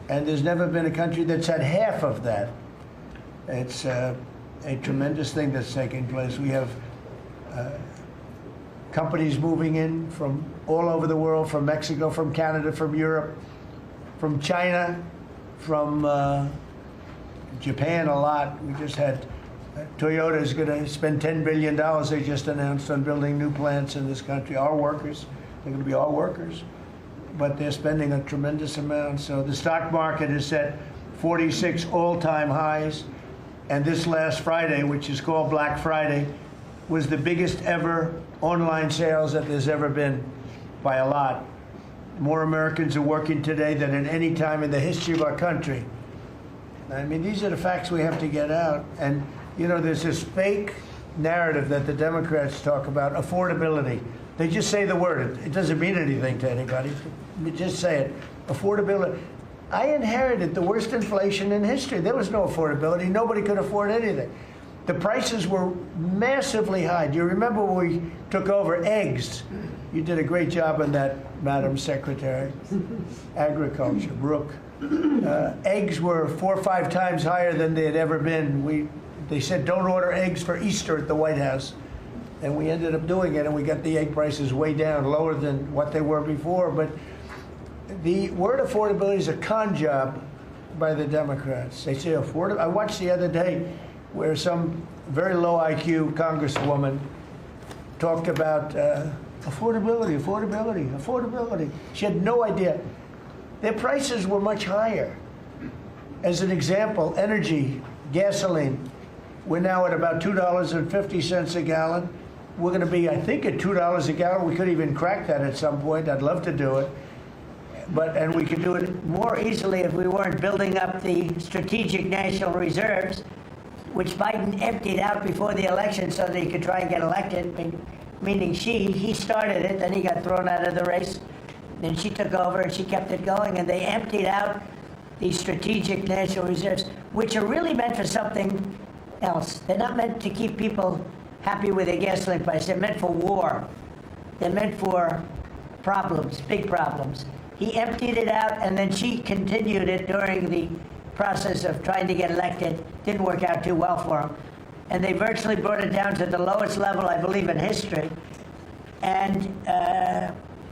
And there's never been a country that's had half of that. It's a tremendous thing that's taking place. We have companies moving in from all over the world, from Mexico, from Canada, from Europe, from China, from Japan a lot. We just had Toyota is going to spend $10 billion, they just announced, on building new plants in this country. Our workers, they're going to be our workers, but they're spending a tremendous amount. So the stock market is set 46 all-time highs, and this last Friday, which is called Black Friday, was the biggest ever online sales that there's ever been by a lot. More Americans are working today than at any time in the history of our country. I mean, these are the facts we have to get out. And, you know, there's this fake narrative that the Democrats talk about, affordability. They just say the word. It doesn't mean anything to anybody. They just say it. Affordability. I inherited the worst inflation in history. There was no affordability. Nobody could afford anything. The prices were massively high. Do you remember when we took over eggs? You did a great job on that, Madam Secretary. Agriculture, Brooke. Eggs were 4 or 5 times higher than they had ever been. They said don't order eggs for Easter at the White House. And we ended up doing it, and we got the egg prices way down, lower than what they were before. But the word affordability is a con job by the Democrats. They say affordable. I watched the other day where some very low IQ congresswoman talked about affordability, affordability, affordability. She had no idea. Their prices were much higher. As an example, energy, gasoline, we're now at about $2.50 a gallon. We're going to be, I think, at $2 a gallon. We could even crack that at some point. I'd love to do it. And we could do it more easily if we weren't building up the strategic national reserves, which Biden emptied out before the election so that he could try and get elected, meaning he started it, then he got thrown out of the race. Then she took over and she kept it going, and they emptied out these strategic national reserves, which are really meant for something else. They're not meant to keep people happy with their gasoline price. They're meant for war. They're meant for problems, big problems. He emptied it out, and then she continued it during the process of trying to get elected. Didn't work out too well for him. And they virtually brought it down to the lowest level, I believe, in history. And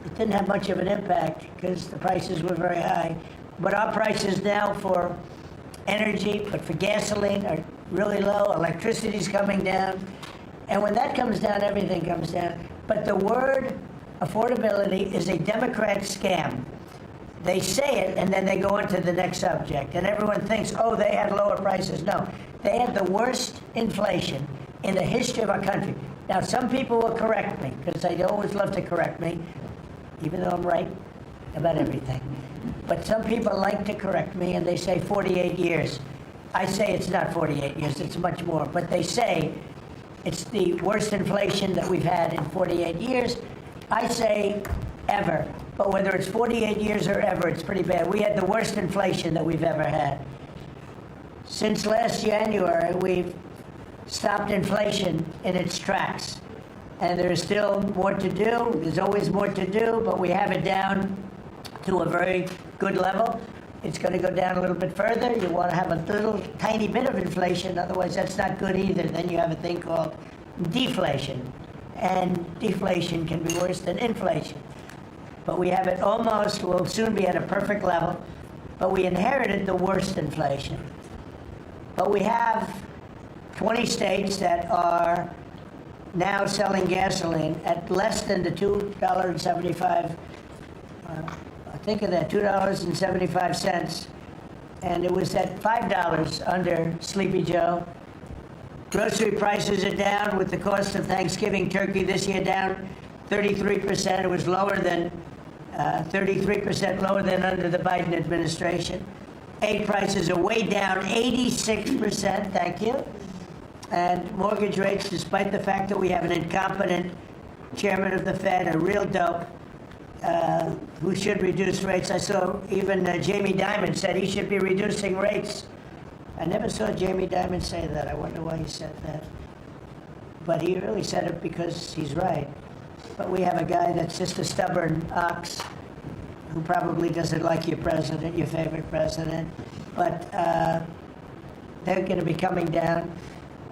it didn't have much of an impact because the prices were very high. But our prices now for energy, but for gasoline, are really low. Electricity's coming down. And when that comes down, everything comes down. But the word affordability is a Democrat scam. They say it, and then they go into the next subject. And everyone thinks, oh, they had lower prices. No, they had the worst inflation in the history of our country. Now, some people will correct me, because they always love to correct me, even though I'm right about everything. But some people like to correct me, and they say 48 years. I say it's not 48 years, it's much more. But they say it's the worst inflation that we've had in 48 years. I say ever. But whether it's 48 years or ever, it's pretty bad. We had the worst inflation that we've ever had. Since last January, we've stopped inflation in its tracks. And there is still more to do. There's always more to do, but we have it down to a very good level. It's going to go down a little bit further. You want to have a little tiny bit of inflation, otherwise that's not good either. Then you have a thing called deflation. And deflation can be worse than inflation. But we have it almost, we'll soon be at a perfect level, but we inherited the worst inflation. But we have 20 states that are now selling gasoline at less than the $2.75, think of that, $2.75, and it was at $5 under Sleepy Joe. Grocery prices are down with the cost of Thanksgiving turkey this year down 33%. It was lower than 33% lower than under the Biden administration. Egg prices are way down 86%, thank you. And mortgage rates, despite the fact that we have an incompetent chairman of the Fed, a real dope, who should reduce rates. I saw even Jamie Dimon said he should be reducing rates. I never saw Jamie Dimon say that. I wonder why he said that. But he really said it because he's right. But we have a guy that's just a stubborn ox who probably doesn't like your president, your favorite president, but they're going to be coming down.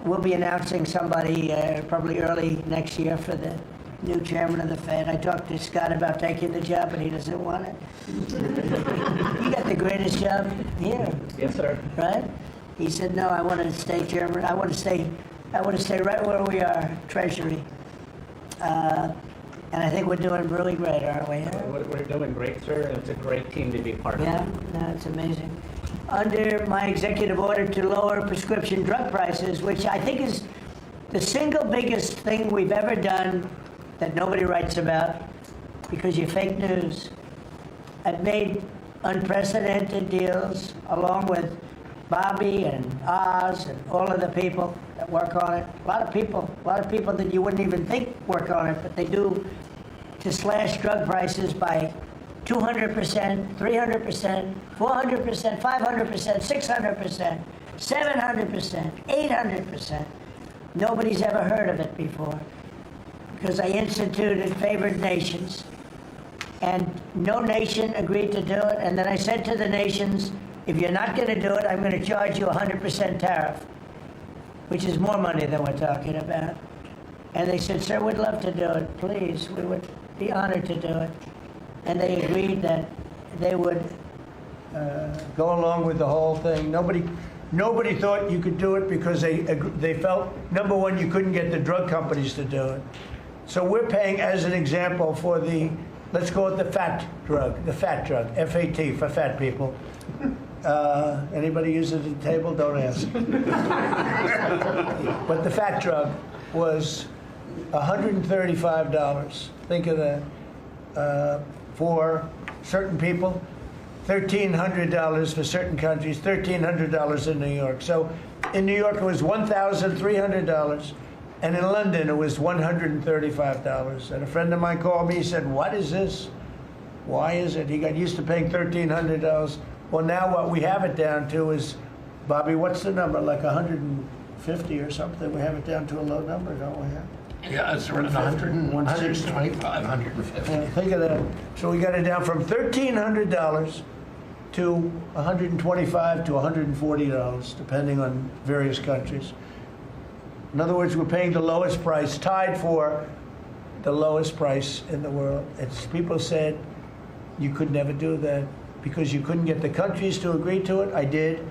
We'll be announcing somebody probably early next year for the new chairman of the Fed. I talked to Scott about taking the job, but he doesn't want it. You got the greatest job here. Yes, sir. Right? He said, no, I want to stay chairman. I want to stay right where we are, Treasury. And I think we're doing really great, aren't we? We're doing great, sir. It's a great team to be part of. Yeah, no, it's amazing. Under my executive order to lower prescription drug prices, which I think is the single biggest thing we've ever done that nobody writes about because you're fake news. I've made unprecedented deals along with Bobby and Oz and all of the people that work on it. A lot of people that you wouldn't even think work on it, but they do, to slash drug prices by 200%, 300%, 400%, 500%, 600%, 700%, 800%. Nobody's ever heard of it before because I instituted favored nations and no nation agreed to do it. And then I said to the nations, if you're not going to do it, I'm going to charge you 100% tariff, which is more money than we're talking about. And they said, sir, we'd love to do it. Please, we would be honored to do it. And they agreed that they would go along with the whole thing. Nobody thought you could do it because they felt, number one, you couldn't get the drug companies to do it. So we're paying, as an example, for the, let's call it the fat drug, F-A-T, for fat people. Anybody use it at the table? Don't ask. But the fat drug was $135. Think of that. For certain people, $1,300 for certain countries, $1,300 in New York. So in New York it was $1,300, and in London it was $135. And a friend of mine called me, he said, what is this? Why is it? He got used to paying $1,300. Well, now what we have it down to is, Bobby, what's the number? Like 150 or something? We have it down to a low number, don't we? Yeah, it's around 125, 150. Think of that. So we got it down from $1,300 to $125 to $140, depending on various countries. In other words, we're paying the lowest price, tied for the lowest price in the world. People said you could never do that because you couldn't get the countries to agree to it. I did.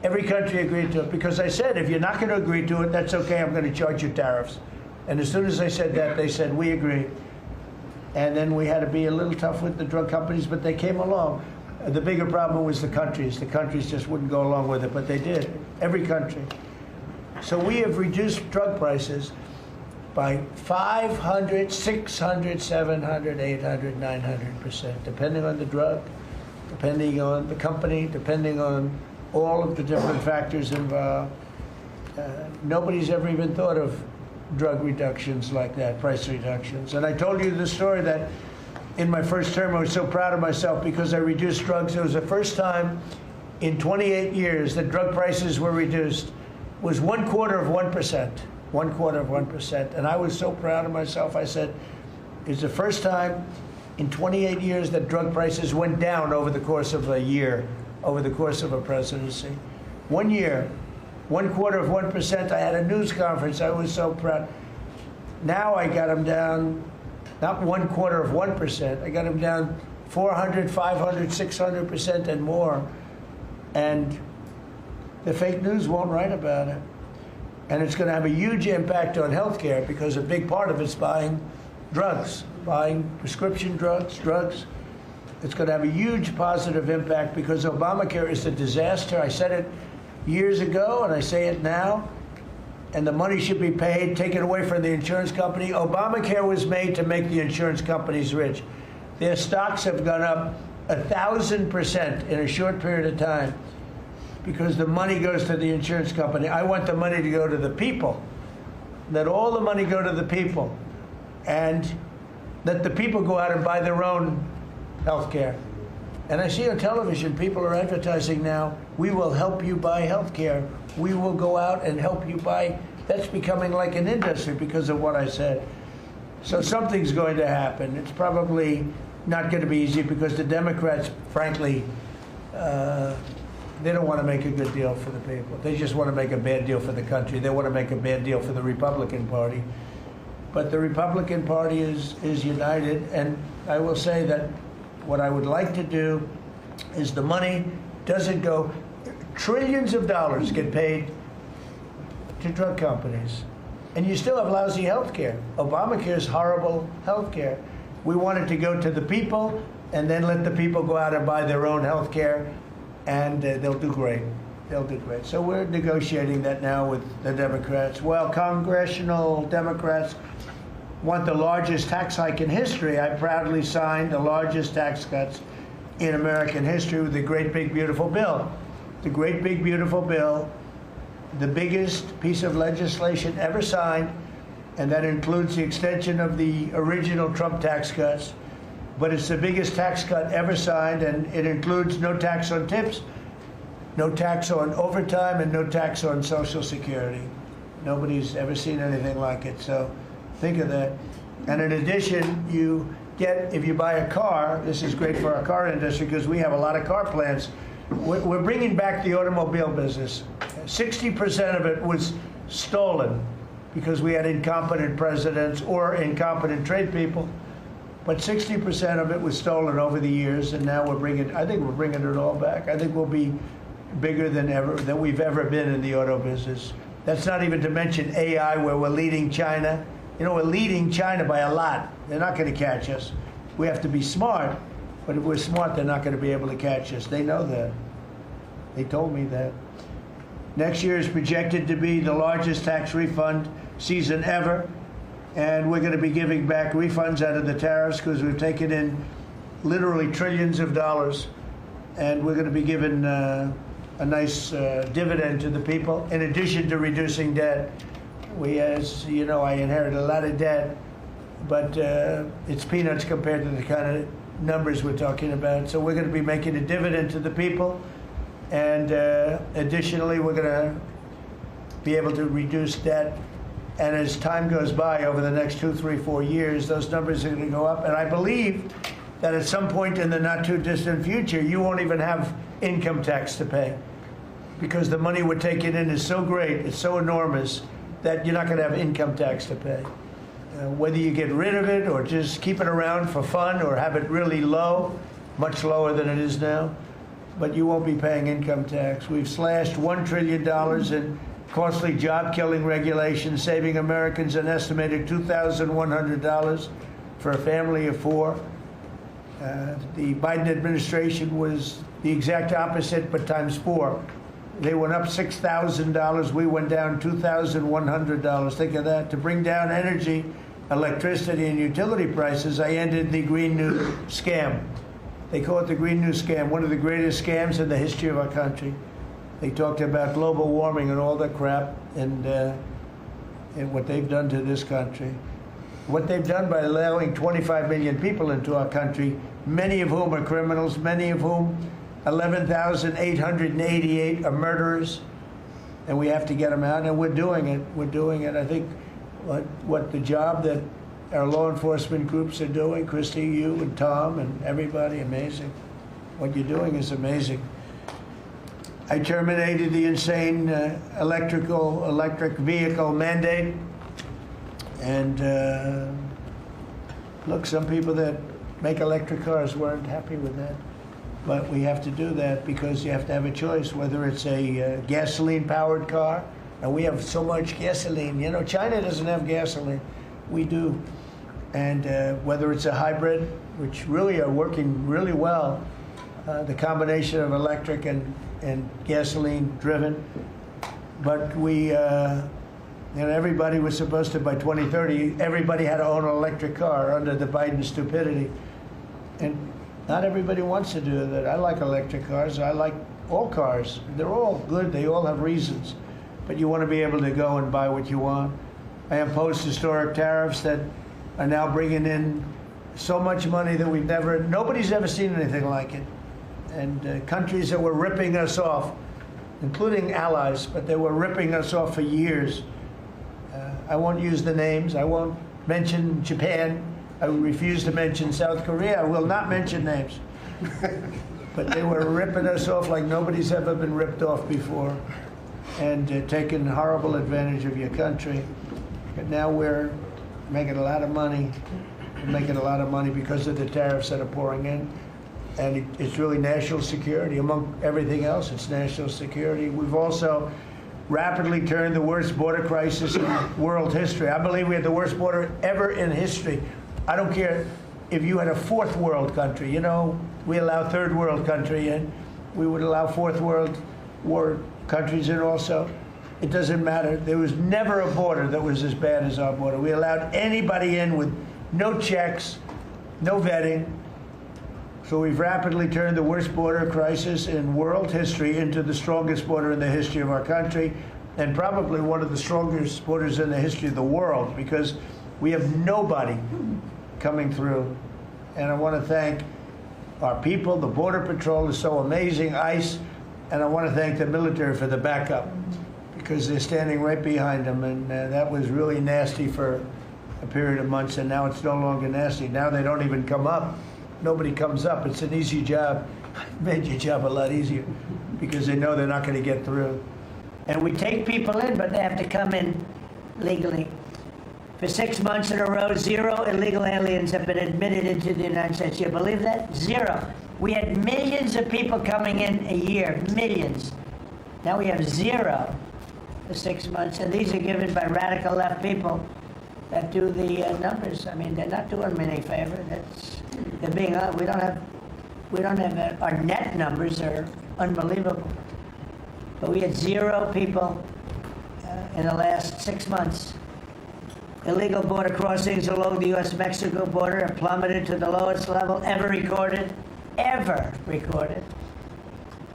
Every country agreed to it because I said, if you're not going to agree to it, that's okay, I'm going to charge you tariffs. And as soon as I said that, they said, we agree. And then we had to be a little tough with the drug companies, but they came along. The bigger problem was the countries. The countries just wouldn't go along with it, but they did, every country. So we have reduced drug prices by 500, 600, 700, 800, 900%, depending on the drug, depending on the company, depending on all of the different factors involved. Nobody's ever even thought of drug reductions like that, price reductions. And I told you the story that in my first term I was so proud of myself because I reduced drugs. It was the first time in 28 years that drug prices were reduced. It was 1/4%, 1/4%. And I was so proud of myself, I said, it's the first time in 28 years that drug prices went down over the course of a year, over the course of a presidency. 1 year. 1/4%. I had a news conference. I was so proud. Now I got them down, not 1/4%. I got them down 400, 500, 600% and more. And the fake news won't write about it. And it's going to have a huge impact on healthcare because a big part of it's buying drugs, buying prescription drugs. It's going to have a huge positive impact because Obamacare is a disaster. I said it years ago, and I say it now, and the money should be paid, taken away from the insurance company. Obamacare was made to make the insurance companies rich. Their stocks have gone up 1,000% in a short period of time because the money goes to the insurance company. I want the money to go to the people. Let all the money go to the people, and let the people go out and buy their own health care. And I see on television, people are advertising now, we will help you buy health care. We will go out and help you buy. That's becoming like an industry because of what I said. So something's going to happen. It's probably not going to be easy because the Democrats, frankly, they don't want to make a good deal for the people. They just want to make a bad deal for the country. They want to make a bad deal for the Republican Party. But the Republican Party is united, and I will say that what I would like to do is the money doesn't go, trillions of dollars get paid to drug companies. And you still have lousy health care. Obamacare is horrible health care. We want it to go to the people and then let the people go out and buy their own health care, and they'll do great. They'll do great. So we're negotiating that now with the Democrats. Well, congressional Democrats want the largest tax hike in history. I proudly signed the largest tax cuts in American history with the Great Big Beautiful Bill. The Great Big Beautiful Bill, the biggest piece of legislation ever signed, and that includes the extension of the original Trump tax cuts. But it's the biggest tax cut ever signed, and it includes no tax on tips, no tax on overtime, and no tax on Social Security. Nobody's ever seen anything like it, so think of that. And in addition, you get, if you buy a car, this is great for our car industry because we have a lot of car plants. We're bringing back the automobile business. 60% of it was stolen because we had incompetent presidents or incompetent trade people. But 60% of it was stolen over the years, and now I think we're bringing it all back. I think we'll be bigger than we've ever been in the auto business. That's not even to mention AI, where we're leading China. You know, we're leading China by a lot. They're not going to catch us. We have to be smart, but if we're smart, they're not going to be able to catch us. They know that. They told me that. Next year is projected to be the largest tax refund season ever, and we're going to be giving back refunds out of the tariffs because we've taken in literally trillions of dollars, and we're going to be giving a nice dividend to the people, in addition to reducing debt. We, as you know, I inherited a lot of debt, but it's peanuts compared to the kind of numbers we're talking about. So we're going to be making a dividend to the people, and additionally, we're going to be able to reduce debt. And as time goes by over the next 2, 3, 4 years, those numbers are going to go up. And I believe that at some point in the not too distant future, you won't even have income tax to pay because the money we're taking in is so great, it's so enormous, that you're not going to have income tax to pay. Whether you get rid of it or just keep it around for fun or have it really low, much lower than it is now, but you won't be paying income tax. We've slashed $1 trillion in costly job-killing regulations, saving Americans an estimated $2,100 for a family of 4. The Biden administration was the exact opposite, but times 4. They went up $6,000. We went down $2,100. Think of that. To bring down energy, electricity, and utility prices, I ended the Green New Scam. They call it the Green New Scam, one of the greatest scams in the history of our country. They talked about global warming and all that crap, and what they've done to this country. What they've done by allowing 25 million people into our country, many of whom are criminals, many of whom 11,888 are murderers, and we have to get them out, and we're doing it. We're doing it. I think what the job that our law enforcement groups are doing, Christy, you and Tom and everybody, amazing. What you're doing is amazing. I terminated the insane electric vehicle mandate, and look, some people that make electric cars weren't happy with that. But we have to do that because you have to have a choice, whether it's a gasoline-powered car, and we have so much gasoline. You know, China doesn't have gasoline. We do. And whether it's a hybrid, which really are working really well, the combination of electric and gasoline-driven. But we, everybody was supposed to, by 2030, everybody had to own an electric car under the Biden stupidity. And not everybody wants to do that. I like electric cars. I like all cars. They're all good. They all have reasons. But you want to be able to go and buy what you want. I imposed historic tariffs that are now bringing in so much money that nobody's ever seen anything like it. And countries that were ripping us off, including allies, but they were ripping us off for years. I won't use the names. I won't mention Japan, I refuse to mention South Korea. I will not mention names. But they were ripping us off like nobody's ever been ripped off before, and taking horrible advantage of your country. But now we're making a lot of money. We're making a lot of money because of the tariffs that are pouring in. And it's really national security. Among everything else, it's national security. We've also rapidly turned the worst border crisis in world history. I believe we had the worst border ever in history. I don't care if you had a fourth world country. You know, we allow third world country in. We would allow fourth world war countries in also. It doesn't matter. There was never a border that was as bad as our border. We allowed anybody in with no checks, no vetting. So we've rapidly turned the worst border crisis in world history into the strongest border in the history of our country, and probably one of the strongest borders in the history of the world, because we have nobody coming through. And I want to thank our people. The Border Patrol is so amazing, ICE, and I want to thank the military for the backup, because they're standing right behind them. And that was really nasty for a period of months, and now it's no longer nasty. Now they don't even come up. Nobody comes up. It's an easy job. It made your job a lot easier, because they know they're not going to get through. And we take people in, but they have to come in legally. For 6 months in a row, 0 illegal aliens have been admitted into the United States. You believe that? 0. We had millions of people coming in a year, millions. Now we have 0 for 6 months, and these are given by radical left people that do the numbers. I mean, they're not doing them any favor. They're being. We don't have our net numbers are unbelievable. But we had 0 people in the last 6 months. Illegal border crossings along the U.S.-Mexico border have plummeted to the lowest level ever recorded.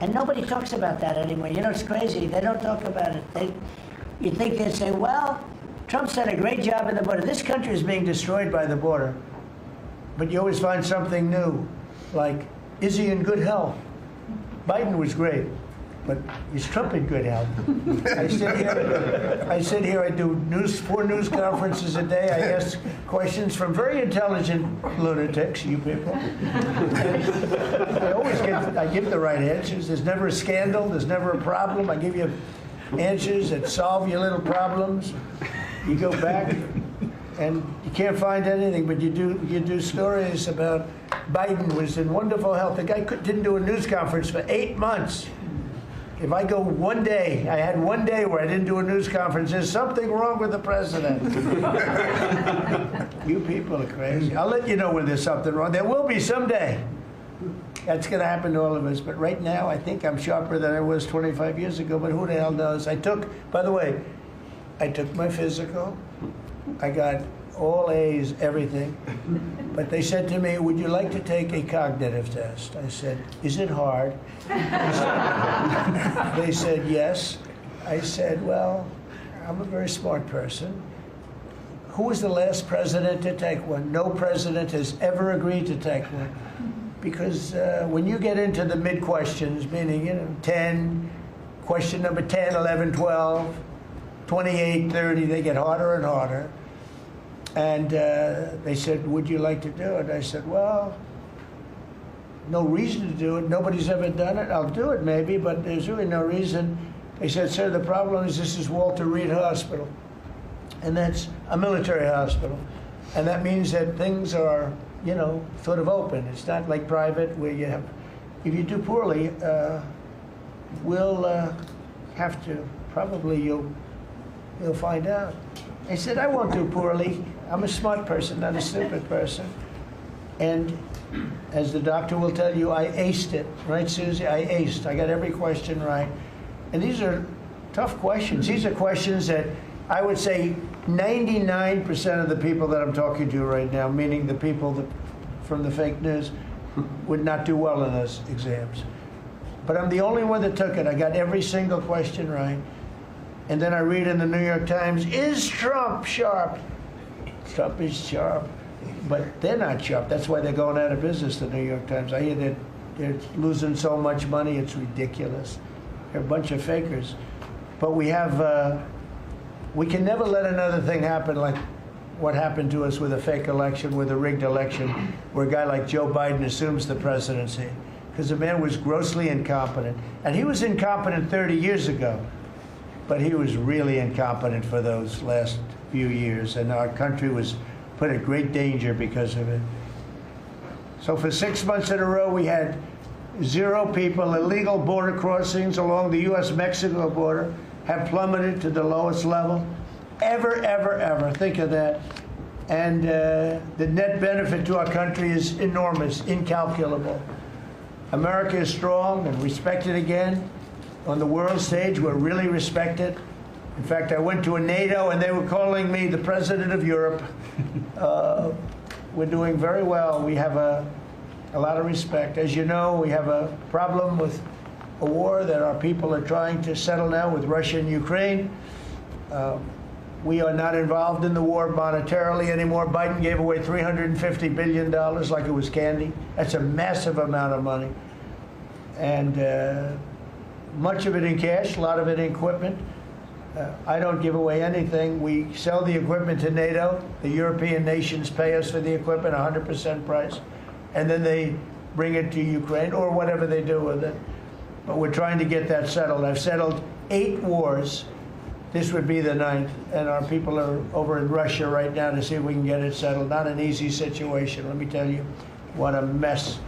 And nobody talks about that anymore. You know, it's crazy. They don't talk about it. You think they'd say, well, Trump's done a great job at the border. This country is being destroyed by the border. But you always find something new, like, is he in good health? Biden was great, but is Trump in good health? I sit here, I do 4 news conferences a day. I ask questions from very intelligent lunatics, you people. I give the right answers. There's never a scandal, there's never a problem. I give you answers that solve your little problems. You go back and you can't find anything, but you do stories about Biden was in wonderful health. The guy didn't do a news conference for 8 months. If I go one day, I had one day where I didn't do a news conference, there's something wrong with the president. You people are crazy. I'll let you know when there's something wrong. There will be someday. That's going to happen to all of us. But right now, I think I'm sharper than I was 25 years ago, but who the hell knows? By the way, I took my physical. I got all A's, everything. But they said to me, would you like to take a cognitive test? I said, is it hard? They said, yes. I said, well, I'm a very smart person. Who was the last president to take one? No president has ever agreed to take one. Because when you get into the mid-questions, meaning, 10, question number 10, 11, 12, 28, 30, they get harder and harder. And they said, would you like to do it? I said, well, no reason to do it. Nobody's ever done it. I'll do it maybe, but there's really no reason. They said, sir, the problem is this is Walter Reed Hospital. And that's a military hospital. And that means that things are, sort of open. It's not like private where you have, if you do poorly, we'll have to, probably you'll find out. I said, I won't do poorly. I'm a smart person, not a stupid person. And as the doctor will tell you, I aced it. Right, Susie? I aced. I got every question right. And these are tough questions. These are questions that I would say 99% of the people that I'm talking to right now, meaning the people from the fake news, would not do well in those exams. But I'm the only one that took it. I got every single question right. And then I read in the New York Times, is Trump sharp? Trump is sharp, but they're not sharp. That's why they're going out of business, the New York Times. I hear that they're losing so much money, it's ridiculous. They're a bunch of fakers. But we can never let another thing happen like what happened to us with a fake election, with a rigged election, where a guy like Joe Biden assumes the presidency. Because the man was grossly incompetent. And he was incompetent 30 years ago, but he was really incompetent for those last few years. And our country was put at great danger because of it. So for 6 months in a row, we had 0 people. Illegal border crossings along the U.S.-Mexico border have plummeted to the lowest level ever, ever, ever. Think of that. And the net benefit to our country is enormous, incalculable. America is strong and respected again. On the world stage, we're really respected. In fact, I went to a NATO and they were calling me the President of Europe. We're doing very well. We have a lot of respect. As you know, we have a problem with a war that our people are trying to settle now with Russia and Ukraine. We are not involved in the war monetarily anymore. Biden gave away $350 billion like it was candy. That's a massive amount of money. And much of it in cash, a lot of it in equipment. I don't give away anything. We sell the equipment to NATO. The European nations pay us for the equipment, 100% price. And then they bring it to Ukraine or whatever they do with it. But we're trying to get that settled. I've settled 8 wars. This would be the 9th. And our people are over in Russia right now to see if we can get it settled. Not an easy situation. Let me tell you what a mess.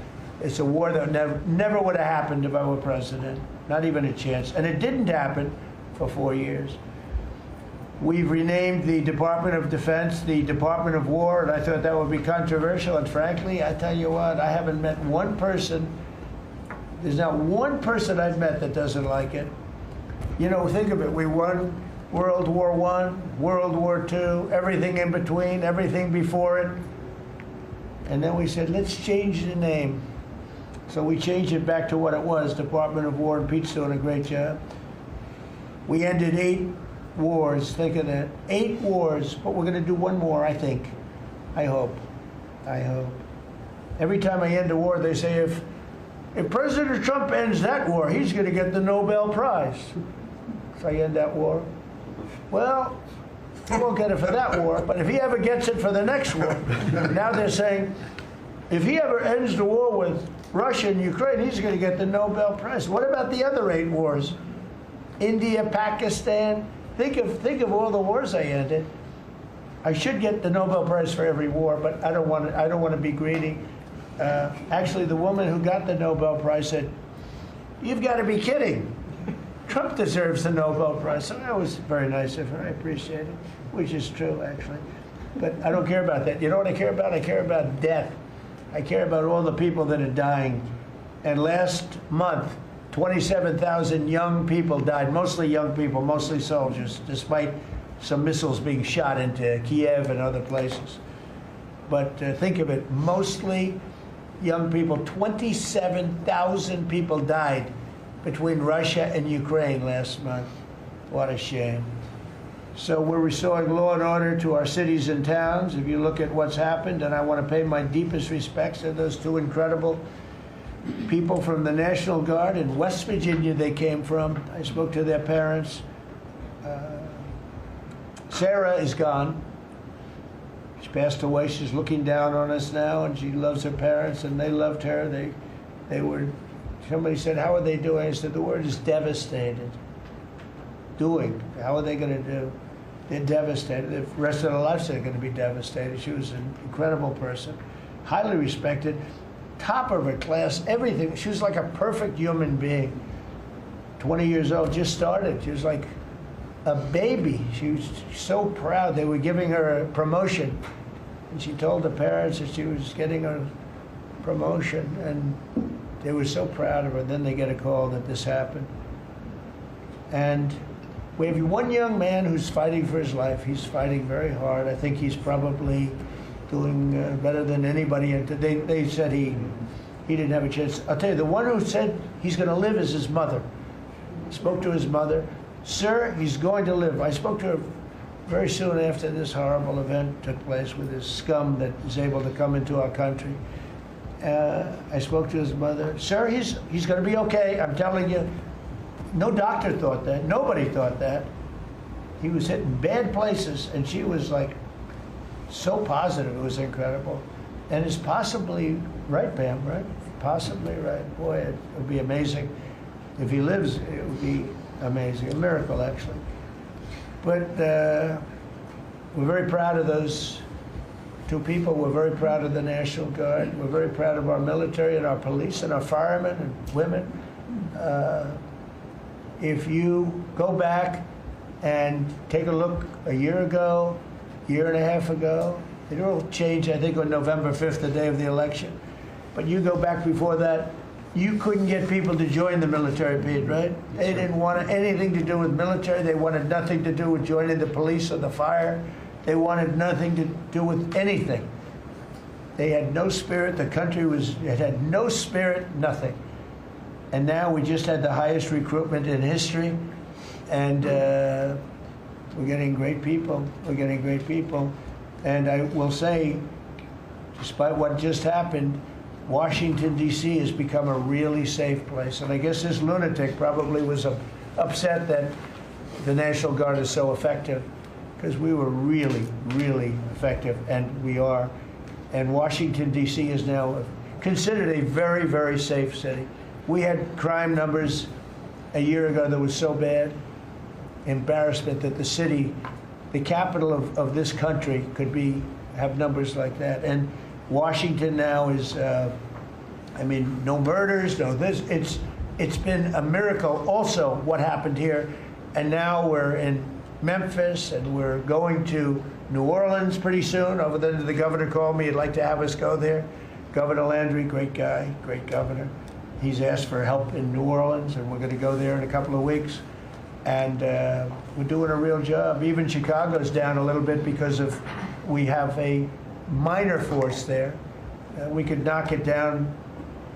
It's a war that never would have happened if I were president. Not even a chance. And it didn't happen for 4 years. We've renamed the Department of Defense the Department of War, and I thought that would be controversial. And frankly, I tell you what, I haven't met one person. There's not one person I've met that doesn't like it. You know, think of it. We won World War I, World War II, everything in between, everything before it. And then we said, let's change the name. So we changed it back to what it was, Department of War, and Pete's doing a great job. We ended 8 wars, think of that. 8 wars, but we're going to do one more, I think. I hope. I hope. Every time I end a war, they say, if President Trump ends that war, he's going to get the Nobel Prize. So I end that war. Well, he won't get it for that war, but if he ever gets it for the next war, now they're saying, if he ever ends the war with Russia and Ukraine, he's going to get the Nobel Prize. What about the other 8 wars? India, Pakistan. Think of all the wars I ended. I should get the Nobel Prize for every war, but I don't want to be greedy. Actually, the woman who got the Nobel Prize said, "You've got to be kidding. Trump deserves the Nobel Prize." So that was very nice of her. I appreciate it, which is true, actually. But I don't care about that. You know what I care about? I care about death. I care about all the people that are dying. And last month, 27,000 young people died, mostly young people, mostly soldiers, despite some missiles being shot into Kiev and other places. But think of it, mostly young people. 27,000 people died between Russia and Ukraine last month. What a shame. So we're restoring law and order to our cities and towns. If you look at what's happened, and I want to pay my deepest respects to those 2 incredible people from the National Guard in West Virginia they came from. I spoke to their parents. Sarah is gone. She passed away. She's looking down on us now, and she loves her parents, and they loved her. They were, somebody said, how are they doing? I said, the word is devastated. Doing. How are they going to do? They're devastated. The rest of their lives they're going to be devastated. She was an incredible person, highly respected, top of her class, everything. She was like a perfect human being. 20 years old, just started. She was like a baby. She was so proud. They were giving her a promotion, and she told the parents that she was getting a promotion, and they were so proud of her. Then they get a call that this happened. And we have one young man who's fighting for his life. He's fighting very hard. I think he's probably doing better than anybody. They said he didn't have a chance. I'll tell you, the one who said he's going to live is his mother. I spoke to his mother. Sir, he's going to live. I spoke to her very soon after this horrible event took place with this scum that is able to come into our country. I spoke to his mother. Sir, he's going to be okay. I'm telling you. No doctor thought that. Nobody thought that. He was hit in bad places, and she was like so positive. It was incredible. And it's possibly right, Pam, right? Possibly right. Boy, it would be amazing. If he lives, it would be amazing. A miracle, actually. But we're very proud of those two people. We're very proud of the National Guard. We're very proud of our military and our police and our firemen and women. If you go back and take a look a year ago, year and a half ago, it all changed, I think, on November 5th, the day of the election. But you go back before that, you couldn't get people to join the military, Pete, right? They didn't want anything to do with military. They wanted nothing to do with joining the police or the fire. They wanted nothing to do with anything. They had no spirit. The country it had no spirit, nothing. And now we just had the highest recruitment in history. And we're getting great people. We're getting great people. And I will say, despite what just happened, Washington, D.C. has become a really safe place. And I guess this lunatic probably was upset that the National Guard is so effective, because we were really, really effective, and we are. And Washington, D.C. is now considered a very, very safe city. We had crime numbers a year ago that was so bad, embarrassment, that the city, the capital of this country, could have numbers like that. And Washington now is, no murders, no this. It's been a miracle also what happened here. And now we're in Memphis, and we're going to New Orleans pretty soon. Over there, the governor called me. He'd like to have us go there. Governor Landry, great guy, great governor. He's asked for help in New Orleans, and we're going to go there in a couple of weeks. And we're doing a real job. Even Chicago's down a little bit because we have a minor force there. We could knock it down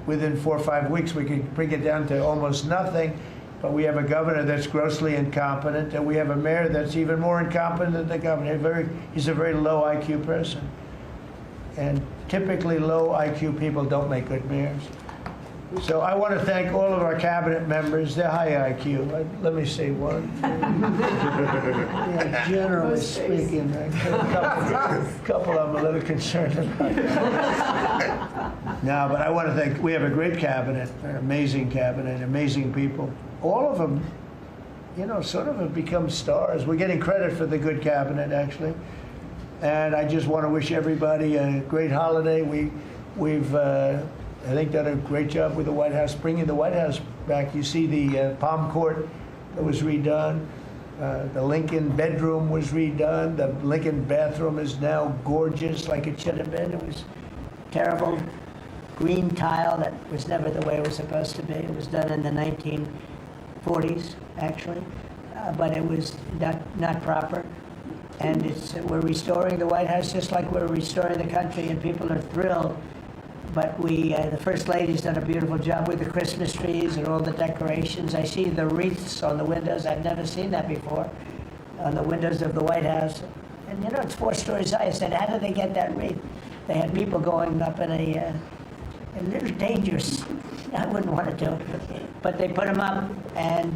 within 4 or 5 weeks. We could bring it down to almost nothing. But we have a governor that's grossly incompetent, and we have a mayor that's even more incompetent than the governor. He's a very low IQ person. And typically low IQ people don't make good mayors. So I want to thank all of our cabinet members. They're high IQ. Let me see, one. Yeah, generally speaking, a couple I'm a little concerned about. No, but I want to thank, we have a great cabinet, an amazing cabinet, amazing people. All of them, sort of have become stars. We're getting credit for the good cabinet, actually. And I just want to wish everybody a great holiday. We've I think done a great job with the White House, bringing the White House back. You see the Palm Court that was redone. The Lincoln bedroom was redone. The Lincoln bathroom is now gorgeous, like it should have been. It was terrible green tile that was never the way it was supposed to be. It was done in the 1940s, actually, but it was not proper. And we're restoring the White House just like we're restoring the country, and people are thrilled. But the First Lady's done a beautiful job with the Christmas trees and all the decorations. I see the wreaths on the windows. I've never seen that before, on the windows of the White House. And it's 4 stories high. I said, how did they get that wreath? They had people going up in a little dangerous. I wouldn't want to do it. But they put them up, and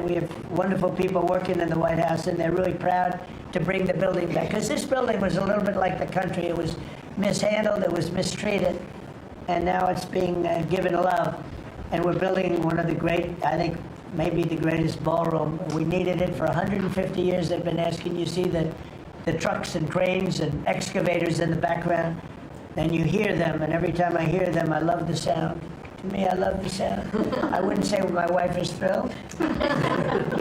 we have wonderful people working in the White House, and they're really proud to bring the building back. Because this building was a little bit like the country. It was mishandled, it was mistreated. And now it's being given love. And we're building one of the great, I think, maybe the greatest ballroom. We needed it for 150 years. They've been asking. You see the trucks and cranes and excavators in the background. And you hear them, and every time I hear them, I love the sound. To me, I love the sound. I wouldn't say my wife is thrilled.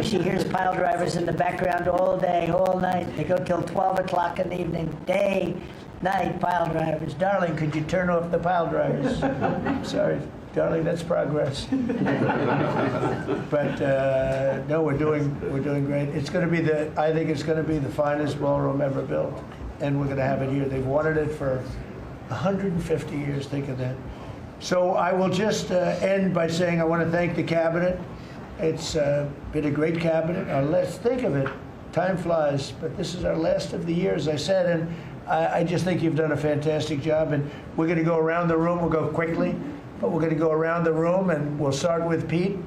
She hears pile drivers in the background all day, all night. They go till 12 o'clock in the evening, day, night, pile drivers. Darling, could you turn off the pile drivers? Sorry, darling, that's progress. But no, we're doing great. It's going to be I think it's going to be the finest ballroom ever built, and we're going to have it here. They've wanted it for 150 years. Think of that. So I will just end by saying I want to thank the cabinet. It's been a great cabinet. Let's think of it. Time flies, but this is our last of the year, as I said, and I just think you've done a fantastic job. And we're going to go around the room. We'll go quickly, but we're going to go around the room, and we'll start with Pete.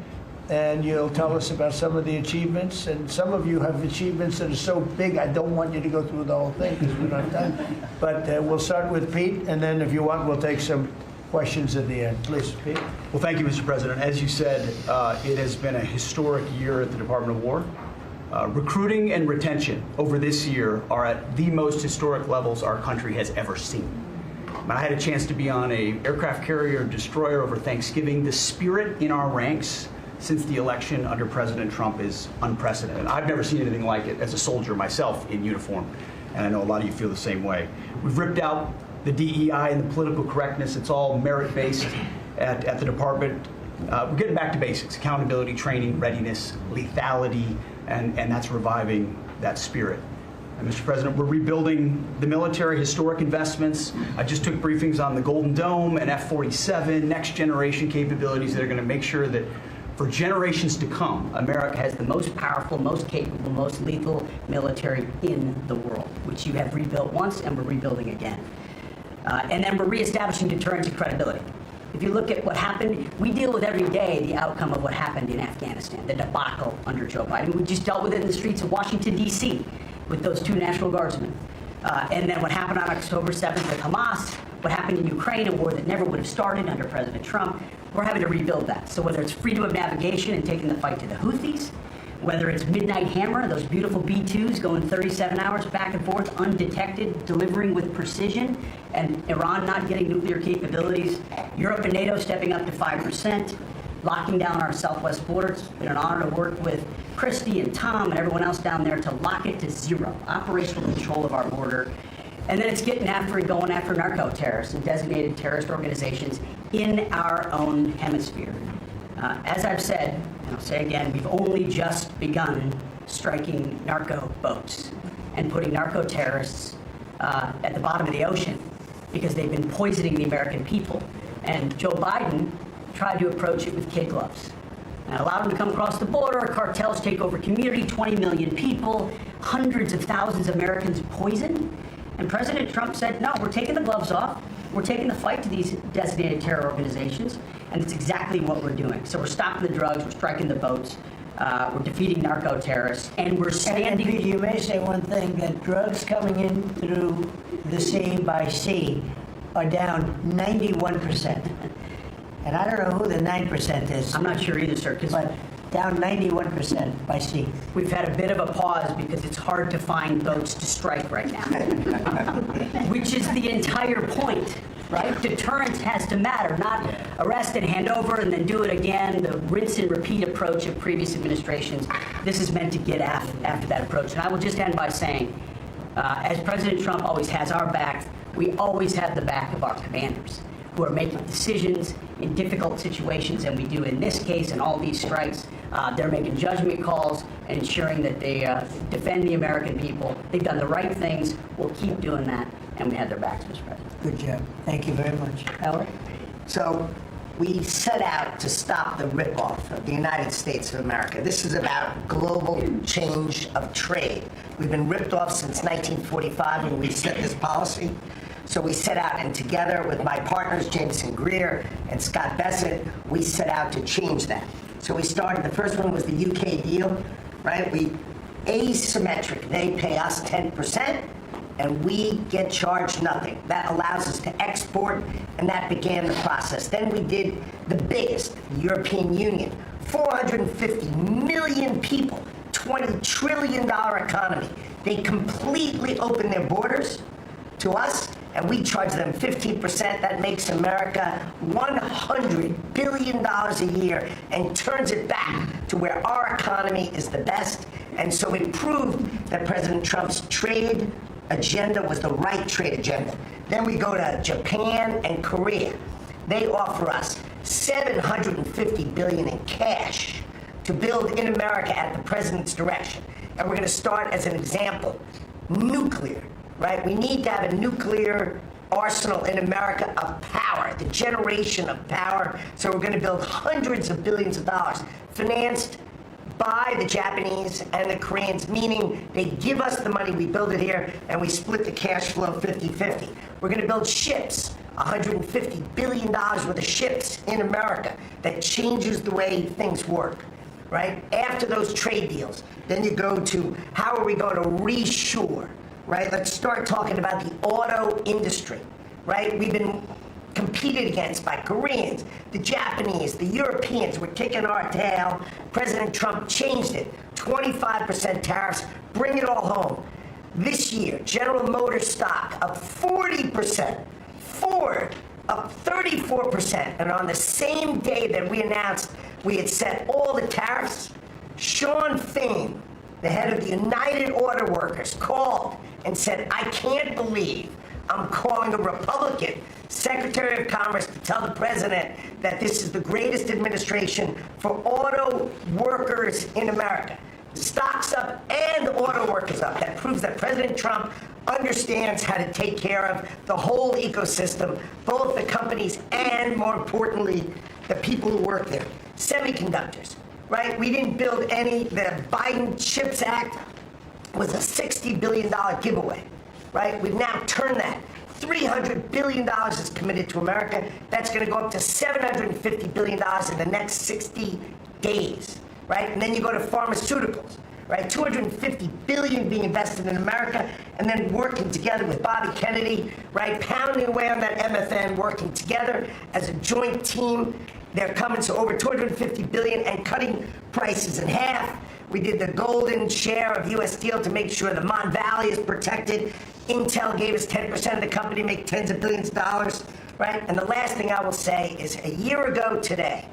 and you'll tell us about some of the achievements. And some of you have achievements that are so big, I don't want you to go through the whole thing because we're not done. But we'll start with Pete, and then if you want, we'll take some questions at the end. Please, Pete. Well, thank you, Mr. President. As you said, it has been a historic year at the Department of War. Recruiting and retention over this year are at the most historic levels our country has ever seen. I had a chance to be on a aircraft carrier destroyer over Thanksgiving. The spirit in our ranks since the election under President Trump is unprecedented. I've never seen anything like it as a soldier myself in uniform, and I know a lot of you feel the same way. We've ripped out the DEI and the political correctness. It's all merit-based at the department. We're getting back to basics: accountability, training, readiness, lethality, and that's reviving that spirit. And Mr. President, we're rebuilding the military, historic investments. I just took briefings on the Golden Dome and F-47, next generation capabilities that are going to make sure that for generations to come, America has the most powerful, most capable, most lethal military in the world, which you have rebuilt once and we're rebuilding again. And then we're reestablishing deterrence and credibility. If you look at what happened, we deal with every day the outcome of what happened in Afghanistan, the debacle under Joe Biden. We just dealt with it in the streets of Washington, D.C. with those 2 National Guardsmen. And then what happened on October 7th with Hamas, what happened in Ukraine, a war that never would have started under President Trump, we're having to rebuild that. So whether it's freedom of navigation and taking the fight to the Houthis, whether it's Midnight Hammer, those beautiful B-2s going 37 hours back and forth, undetected, delivering with precision, and Iran not getting nuclear capabilities, Europe and NATO stepping up to 5%, locking down our southwest border. It's been an honor to work with Christy and Tom and everyone else down there to lock it to 0, operational control of our border. And then it's getting after and going after narco-terrorists and designated terrorist organizations in our own hemisphere. As I've said, and I'll say again, we've only just begun striking narco boats and putting narco-terrorists at the bottom of the ocean because they've been poisoning the American people. And Joe Biden tried to approach it with kid gloves. And allowed them to come across the border, cartels take over community, 20 million people, hundreds of thousands of Americans poisoned. And President Trump said, no, we're taking the gloves off. We're taking the fight to these designated terror organizations. And it's exactly what we're doing. So we're stopping the drugs, we're striking the boats, we're defeating narco-terrorists, and we're standing... And you may say one thing, that drugs coming in through the sea by sea are down 91%. And I don't know who the 9% is. I'm not sure either, sir, because But down 91% by sea. we've had a bit of a pause because it's hard to find boats to strike right now, which is the entire point, right? Deterrence has to matter, not arrest and hand over and then do it again, the rinse and repeat approach of previous administrations. This is meant to get after that approach. And I will just end by saying, as President Trump always has our back, we always have the back of our commanders who are making decisions in difficult situations, and we do in this case and all these strikes. They're making judgment calls and ensuring that they defend the American people. They've done the right things. We'll keep doing that, and we have their backs, Mr. President. Good job. Thank you very much. Howard? So we set out to stop the ripoff of the United States of America. This is about global change of trade. We've been ripped off since 1945 when we set this policy. So we set out, and together with my partners, Jameson Greer and Scott Bessett, we set out to change that. So we started, the first one was the UK deal, right? We asymmetric, they pay us 10%, and we get charged nothing. That allows us to export, and that began the process. Then we did the biggest, the European Union, 450 million people, $20 trillion economy. They completely opened their borders to us, and we charge them 15%. That makes America $100 billion a year and turns it back to where our economy is the best. And so it proved that President Trump's trade agenda was the right trade agenda. Then we go to Japan and Korea. They offer us $750 billion in cash to build in America at the president's direction. And we're going to start, as an example, nuclear. Right? We need to have a nuclear arsenal in America of power, the generation of power. So we're going to build hundreds of billions of dollars, financed by the Japanese and the Koreans, meaning they give us the money, we build it here, and we split the cash flow 50-50. We're going to build ships, $150 billion worth of ships in America that changes the way things work. right? After those trade deals, then you go to how are we going to reshore, right? Let's start talking about the auto industry, right? We've been competed against by Koreans, the Japanese, the Europeans. We're kicking our tail. President Trump changed it. 25% tariffs, bring it all home. This year, General Motors stock up 40%, Ford up 34%, and on the same day that we announced we had set all the tariffs, Sean Fain, the head of the United Auto Workers, called and said, I can't believe I'm calling a Republican Secretary of Commerce to tell the president that this is the greatest administration for auto workers in America. Stocks up and auto workers up. That proves that President Trump understands how to take care of the whole ecosystem, both the companies and, more importantly, the people who work there. Semiconductors, right? We didn't build any. The Biden CHIPS Act was a $60 billion giveaway, right? We've now turned that. $300 billion is committed to America. That's going to go up to $750 billion in the next 60 days, right? And then you go to pharmaceuticals, right? $250 billion being invested in America, and then working together with Bobby Kennedy, right? Pounding away on that MFN, working together as a joint team. They're coming to over $250 billion and cutting prices in half. We did the golden share of U.S. Steel to make sure the Mon Valley is protected. Intel gave us 10% of the company, make tens of billions of dollars, right? And the last thing I will say is a year ago today,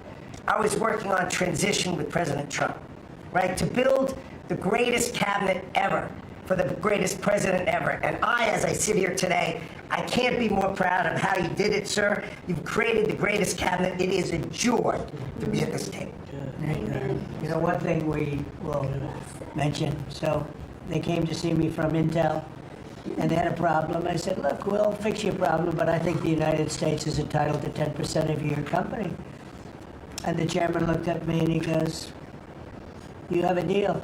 I was working on transition with President Trump, right? To build the greatest cabinet ever for the greatest president ever. And I, as I sit here today, I can't be more proud of how you did it, sir. You've created the greatest cabinet. It is a joy to be at this table. You know, one thing we will mention, so they came to see me from Intel, and they had a problem. I said, look, we'll fix your problem, but I think the United States is entitled to 10% of your company. And the chairman looked at me and he goes, you have a deal.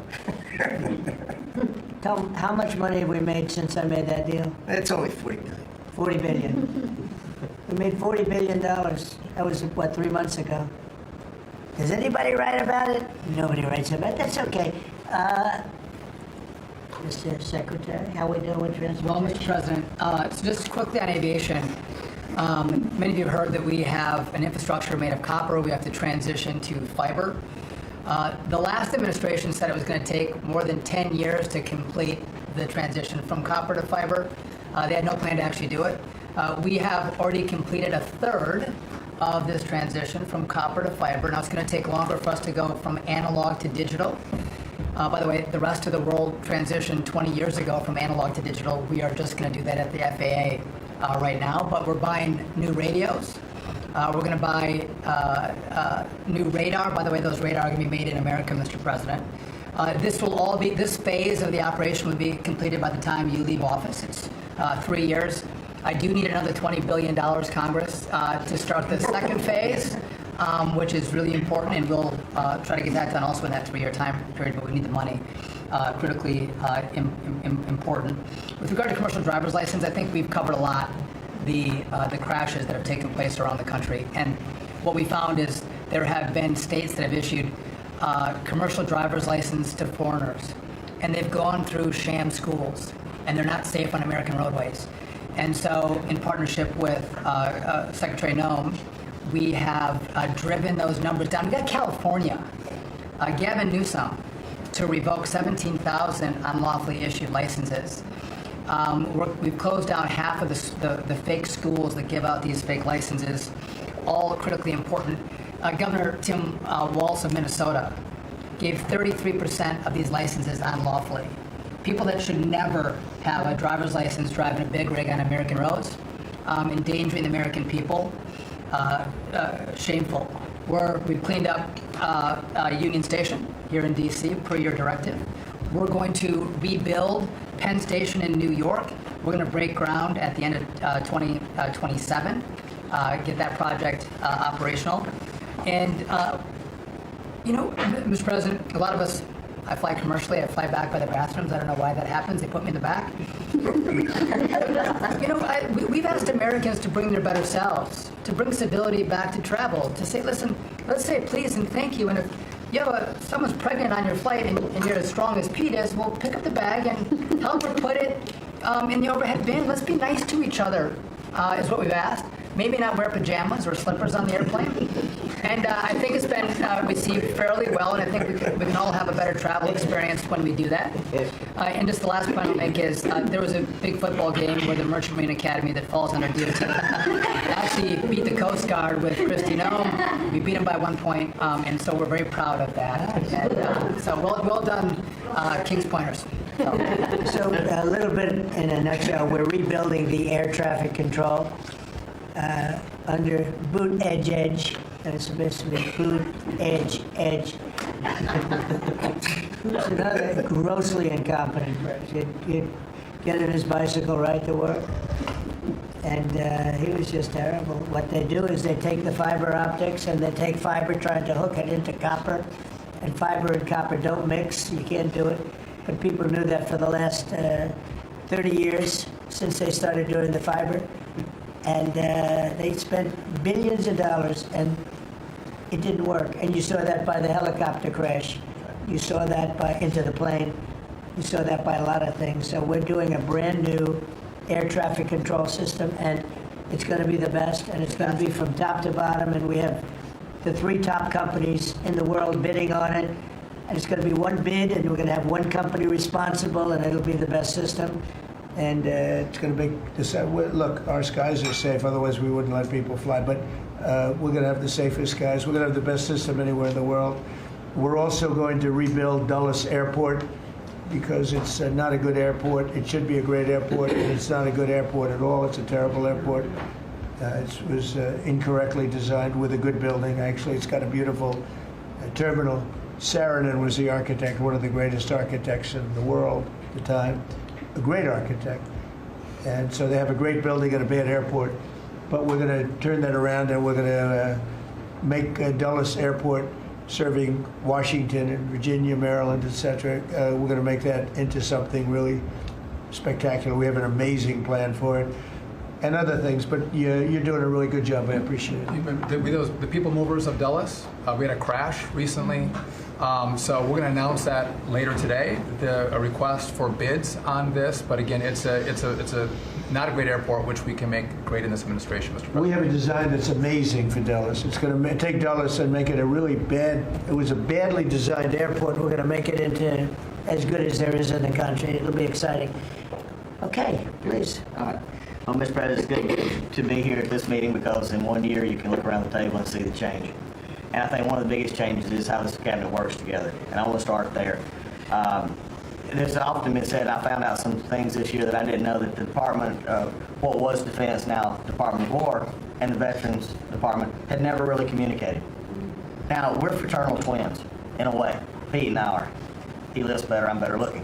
Tell them, how much money have we made since I made that deal? It's only $40 billion. 40 billion. We made $40 billion. That was, what, 3 months ago. Does anybody write about it? Nobody writes about it. That's okay. Mr. Secretary, how we doing with transportation? Well, Mr. President, so just quickly on aviation, many of you have heard that we have an infrastructure made of copper. We have to transition to fiber. The last administration said it was going to take more than 10 years to complete the transition from copper to fiber. They had no plan to actually do it. We have already completed a third of this transition from copper to fiber. Now it's going to take longer for us to go from analog to digital. By the way, the rest of the world transitioned 20 years ago from analog to digital. We are just going to do that at the FAA right now, but we're buying new radios. We're going to buy new radar. By the way, those radar are going to be made in America, Mr. President. This phase of the operation will be completed by the time you leave office. It's 3 years. I do need another $20 billion, Congress, to start the second phase, which is really important, and we'll try to get that done also in that 3-year time period, but we need the money. Critically important. With regard to commercial driver's license, I think we've covered a lot the crashes that have taken place around the country. And what we found is there have been states that have issued commercial driver's license to foreigners, and they've gone through sham schools, and they're not safe on American roadways. And so, in partnership with Secretary Noem, we have driven those numbers down. We've got California, Gavin Newsom, to revoke 17,000 unlawfully issued licenses. We've closed down half of the fake schools that give out these fake licenses, all critically important. Governor Tim Walz of Minnesota gave 33% of these licenses unlawfully. People that should never have a driver's license driving a big rig on American roads, endangering the American people, shameful. We've cleaned up Union Station here in D.C. per your directive. We're going to rebuild Penn Station in New York. We're going to break ground at the end of 2027, get that project operational. And, Mr. President, a lot of us, I fly commercially, I fly back by the bathrooms. I don't know why that happens. They put me in the back. We've asked Americans to bring their better selves, to bring civility back to travel, to say, listen, let's say please and thank you. And if yeah, but someone's pregnant on your flight and you're as strong as Pete is, well, pick up the bag and help her put it in the overhead bin. Let's be nice to each other, is what we've asked. Maybe not wear pajamas or slippers on the airplane. And I think it's been received fairly well, and I think we can all have a better travel experience when we do that. And just the last point I'll make is there was a big football game where the Merchant Marine Academy that falls under DOT actually beat the Coast Guard with Christy Nome. We beat them by 1 point, and so we're very proud of that. And so well done, Kings Pointers. So a little bit in a nutshell, we're rebuilding the air traffic control under boot edge. It's supposed to be boot edge. It's another grossly incompetent person. He'd get on his bicycle right to work, and he was just terrible. What they do is they take the fiber optics and they take fiber trying to hook it into copper, and fiber and copper don't mix. You can't do it. But people knew that for the last 30 years since they started doing the fiber. And they spent billions of dollars, and it didn't work. And you saw that by the helicopter crash. You saw that by into the plane. You saw that by a lot of things. So we're doing a brand new air traffic control system, and it's going to be the best, and it's going to be from top to bottom. And we have the 3 top companies in the world bidding on it. And it's going to be one bid, and we're going to have one company responsible, and it'll be the best system. And it's going to be, look, our skies are safe, otherwise we wouldn't let people fly, but we're going to have the safest skies. We're going to have the best system anywhere in the world. We're also going to rebuild Dulles Airport because it's not a good airport. It should be a great airport, and it's not a good airport at all. It's a terrible airport. It was incorrectly designed with a good building. Actually, it's got a beautiful terminal. Saarinen was the architect, one of the greatest architects in the world at the time. A great architect, and so they have a great building and a bad airport, but we're going to turn that around, and we're going to make Dulles Airport, serving Washington and Virginia, Maryland, etc. We're going to make that into something really spectacular. We have an amazing plan for it, and other things. But you're doing a really good job. I appreciate it. The people movers of Dulles, we had a crash recently. So we're going to announce that later today, a request for bids on this. But again, it's a not a great airport, which we can make great in this administration, Mr. President. We have a design that's amazing for Dulles. It's going to take Dulles and make it a really bad. It was a badly designed airport. We're going to make it into as good as there is in the country. It'll be exciting. Okay, please. All right. Well, Mr. President, it's good to be here at this meeting because in 1 year you can look around the table and see the change. And I think one of the biggest changes is how this cabinet works together. And I want to start there. There's often been said, I found out some things this year that I didn't know, that the Department of what was Defense, now Department of War, and the Veterans Department had never really communicated. Now, we're fraternal twins, in a way. Pete and I are. He looks better, I'm better looking.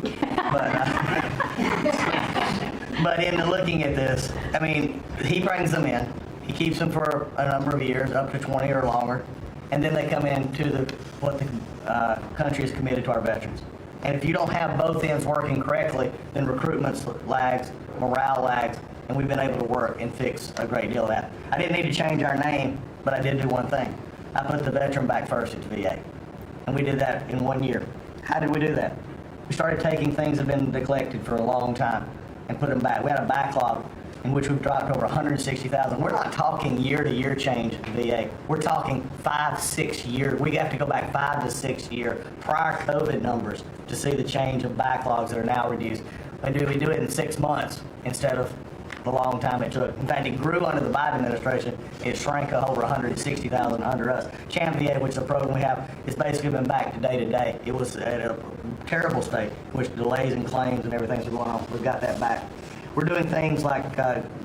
But in looking at this, I mean, he brings them in. He keeps them for a number of years, up to 20 or longer. And then they come into what the country is committed to our veterans. And if you don't have both ends working correctly, then recruitment lags, morale lags, and we've been able to work and fix a great deal of that. I didn't need to change our name, but I did do one thing. I put the veteran back first at the VA. And we did that in 1 year. How did we do that? We started taking things that have been neglected for a long time and put them back. We had a backlog in which we've dropped over 160,000. We're not talking year-to-year change at the VA. We're talking 5-6 years. We have to go back 5 to 6 year prior COVID numbers to see the change of backlogs that are now reduced. We do it in 6 months instead of the long time it took. In fact, it grew under the Biden administration. It shrank over 160,000 under us. Champ VA, which is a program we have, has basically been back to day. It was at a terrible state, which delays and claims and everything's going on. We've got that back. We're doing things like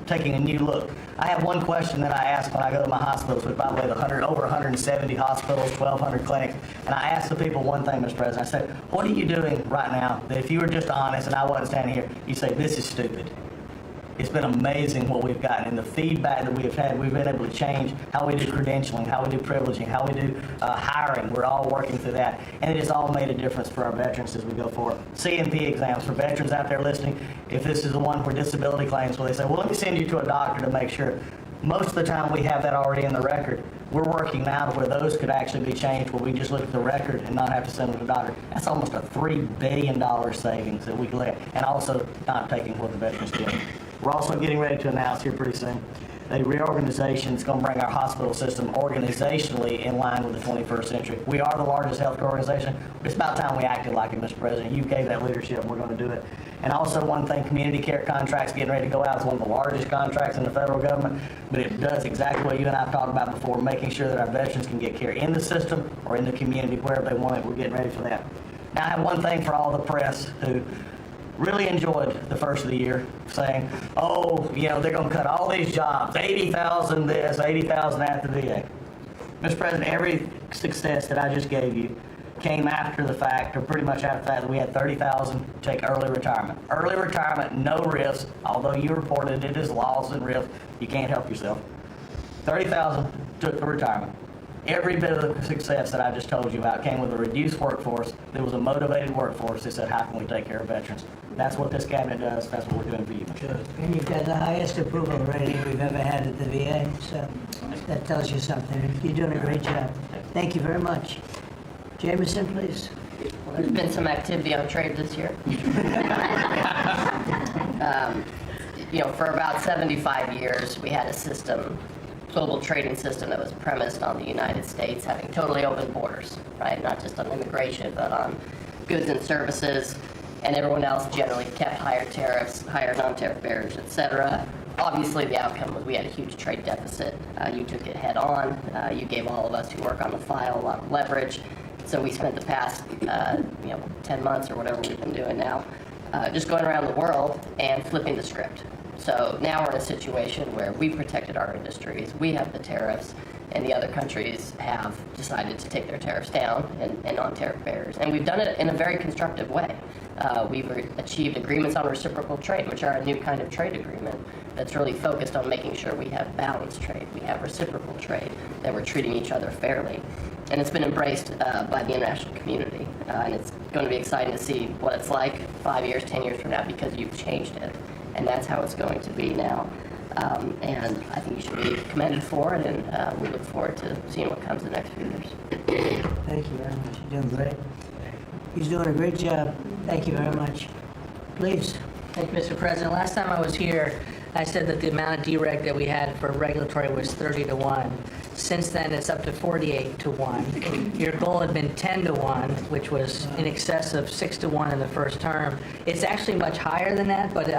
taking a new look. I have one question that I ask when I go to my hospitals, which by the way, over 170 hospitals, 1,200 clinics, and I ask the people one thing, Mr. President. I say, what are you doing right now that if you were just honest and I wasn't standing here, you say, this is stupid. It's been amazing what we've gotten, and the feedback that we've had. We've been able to change how we do credentialing, how we do privileging, how we do hiring. We're all working through that, and it has all made a difference for our veterans as we go forward. CMP exams for veterans out there listening. If this is the one for disability claims, where they say, well, let me send you to a doctor to make sure. Most of the time we have that already in the record, We're working now to where those could actually be changed, where we just look at the record and not have to send them to the doctor. That's almost a $3 billion savings that we could let, and also not taking what the veterans get. We're also getting ready to announce here pretty soon a reorganization that's going to bring our hospital system organizationally in line with the 21st century. We are the largest healthcare organization. It's about time we acted like it, Mr. President. You gave that leadership. We're going to do it. And also one thing, community care contracts getting ready to go out. It's one of the largest contracts in the federal government, but it does exactly what you and I have talked about before, making sure that our veterans can get care in the system or in the community, wherever they want it. We're getting ready for that. Now, I have one thing for all the press who really enjoyed the first of the year, saying, oh, you know, they're going to cut all these jobs, 80,000 this, 80,000 at the VA. Mr. President, every success that I just gave you came after the fact, or pretty much after the fact, that we had 30,000 take early retirement. Early retirement, no risk, although you reported it as loss and risk, you can't help yourself. 30,000 took the retirement. Every bit of the success that I just told you about came with a reduced workforce. There was a motivated workforce that said, how can we take care of veterans? That's what this cabinet does. That's what we're doing for you. Good. And you've got the highest approval rating we've ever had at the VA, so that tells you something. You're doing a great job. Thank you very much. Jameson, please. Well, there's been some activity on trade this year. You know, for about 75 years, we had a system, global trading system that was premised on the United States having totally open borders, right? Not just on immigration, but on goods and services, and everyone else generally kept higher tariffs, higher non-tariff barriers, et cetera. Obviously, the outcome was we had a huge trade deficit. You took it head on. You gave all of us who work on the file a lot of leverage. So we spent the past, 10 months or whatever we've been doing now, just going around the world and flipping the script. So now we're in a situation where we protected our industries, we have the tariffs, and the other countries have decided to take their tariffs down and non-tariff barriers. And we've done it in a very constructive way. We've achieved agreements on reciprocal trade, which are a new kind of trade agreement that's really focused on making sure we have balanced trade, we have reciprocal trade, that we're treating each other fairly. And it's been embraced by the international community. And it's going to be exciting to see what it's like 5 years, 10 years from now, because you've changed it. And that's how it's going to be now. And I think you should be commended for it, and we look forward to seeing what comes in the next few years. Thank you very much. You're doing great. He's doing a great job. Thank you very much. Please. Thank you, Mr. President. Last time I was here, I said that the amount of dereg that we had for regulatory was 30-1. Since then, it's up to 48-1. Your goal had been 10-1, which was in excess of 6-1 in the first term. It's actually much higher than that, but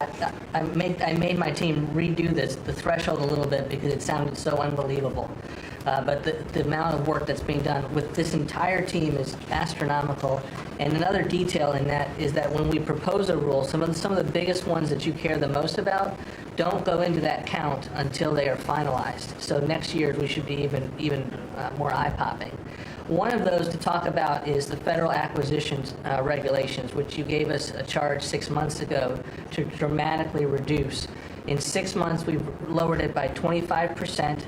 I made my team redo the threshold a little bit because it sounded so unbelievable. But the amount of work that's being done with this entire team is astronomical. And another detail in that is that when we propose a rule, some of the biggest ones that you care the most about don't go into that count until they are finalized. So next year we should be even more eye-popping. One of those to talk about is the federal acquisitions regulations, which you gave us a charge 6 months ago to dramatically reduce. In 6 months, we've lowered it by 25%,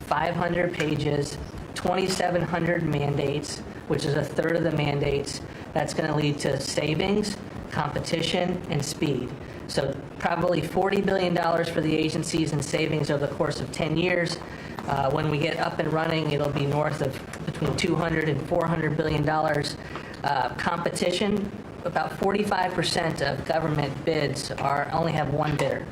500 pages, 2,700 mandates, which is a third of the mandates. That's going to lead to savings, competition, and speed. So probably $40 billion for the agencies in savings over the course of 10 years. When we get up and running, it'll be north of between $200 and $400 billion. Competition, about 45% of government bids only have one bidder.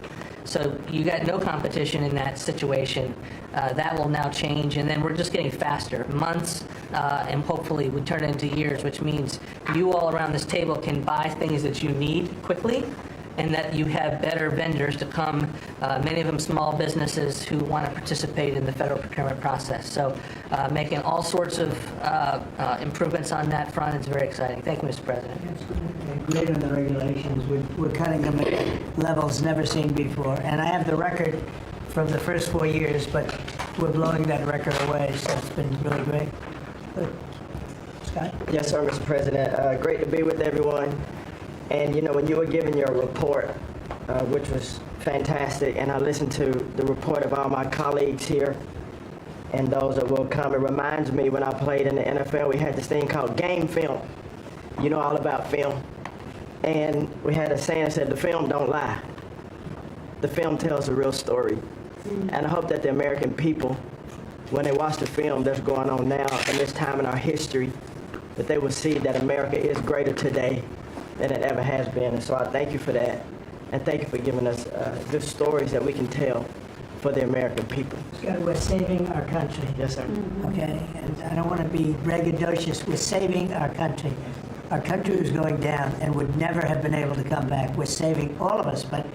So you got no competition in that situation. That will now change, and then we're just getting faster. Months, and hopefully we turn it into years, which means you all around this table can buy things that you need quickly, and that you have better vendors to come, many of them small businesses who want to participate in the federal procurement process. So making all sorts of improvements on that front is very exciting. Thank you, Mr. President. Great on the regulations. We're cutting them at levels never seen before. And I have the record from the first 4 years, but we're blowing that record away, so it's been really great. Good. Scott? Yes, sir, Mr. President. Great to be with everyone. And, you know, when you were giving your report, which was fantastic, and I listened to the report of all my colleagues here and those that will come, it reminds me when I played in the NFL, we had this thing called game film. You know all about film. And we had a saying that said, the film don't lie. The film tells the real story. And I hope that the American people when they watch the film that's going on now and this time in our history, that they will see that America is greater today than it ever has been. And so I thank you for that. And thank you for giving us good stories that we can tell for the American people. Scott, we're saving our country. Yes, sir. Okay, and I don't want to be braggadocious. We're saving our country. Our country is going down and would never have been able to come back. We're saving all of us, but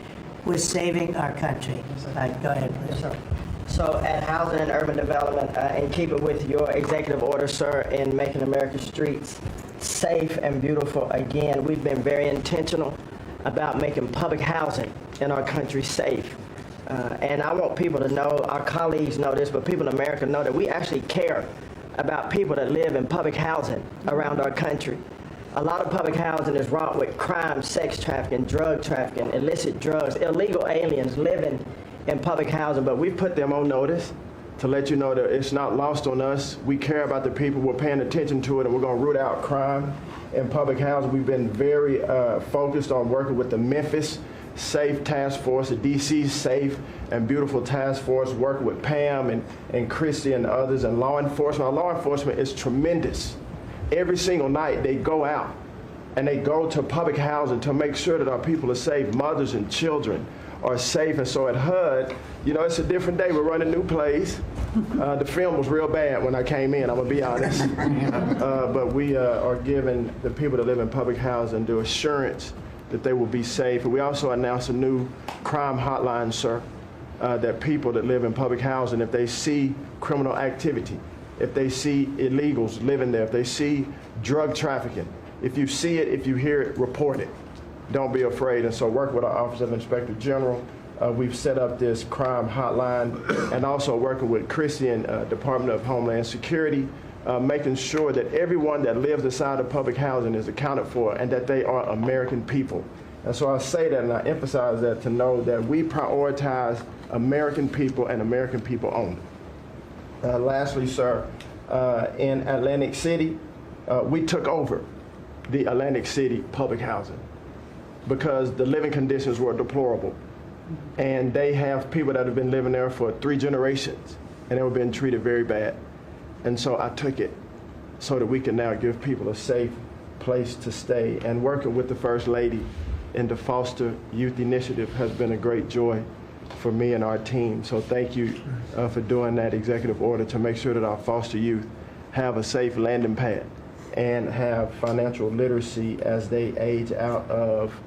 we're saving our country. All right, go ahead, please. Yes, sir. So at Housing and Urban Development, in keeping with your executive order, sir, in making America's streets safe and beautiful again, we've been very intentional about making public housing in our country safe. And I want people to know, our colleagues know this, but people in America know that we actually care about people that live in public housing around our country. A lot of public housing is wrought with crime, sex trafficking, drug trafficking, illicit drugs, illegal aliens living in public housing, but we put them on notice to let you know that it's not lost on us. We care about the people, we're paying attention to it, and we're going to root out crime in public housing. We've been very focused on working with the Memphis Safe Task Force, the DC Safe and Beautiful Task Force, working with Pam and Christy and others, and law enforcement. Our law enforcement is tremendous. Every single night they go out and they go to public housing to make sure that our people are safe, mothers and children are safe. And so at HUD, you know, it's a different day. We're running new plays. The film was real bad when I came in, I'm gonna be honest. But we are giving the people that live in public housing the assurance that they will be safe. And we also announced a new crime hotline, sir, that people that live in public housing, if they see criminal activity, if they see illegals living there, if they see drug trafficking, if you see it, if you hear it, report it. Don't be afraid. And so work with our Office of Inspector General. We've set up this crime hotline, and also working with Christy and Department of Homeland Security, making sure that everyone that lives inside of public housing is accounted for and that they are American people. And so I say that and I emphasize that to know that we prioritize American people and American people only. Lastly, sir, in Atlantic City, we took over the Atlantic City public housing because the living conditions were deplorable. And they have people that have been living there for 3 generations, and they were being treated very bad. And so I took it so that we can now give people a safe place to stay. And working with the First Lady in the Foster Youth Initiative has been a great joy for me and our team. So thank you for doing that executive order to make sure that our foster youth have a safe landing pad and have financial literacy as they age out of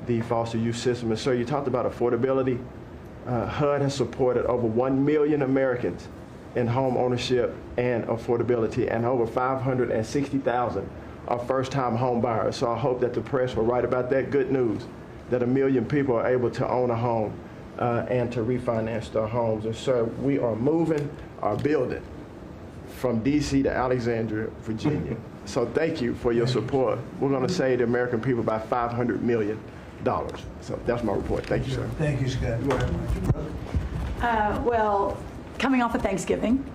the foster youth system. And sir, you talked about affordability. HUD has supported over 1 million Americans in home ownership and affordability, and over 560,000 are first-time home buyers. So I hope that the press will write about that good news, that 1 million people are able to own a home and to refinance their homes. And sir, we are moving our building from DC to Alexandria, Virginia. So thank you for your support. We're going to save the American people about $500 million. So that's my report. Thank you, sir. Thank you, Scott, very much. Well, coming off of Thanksgiving,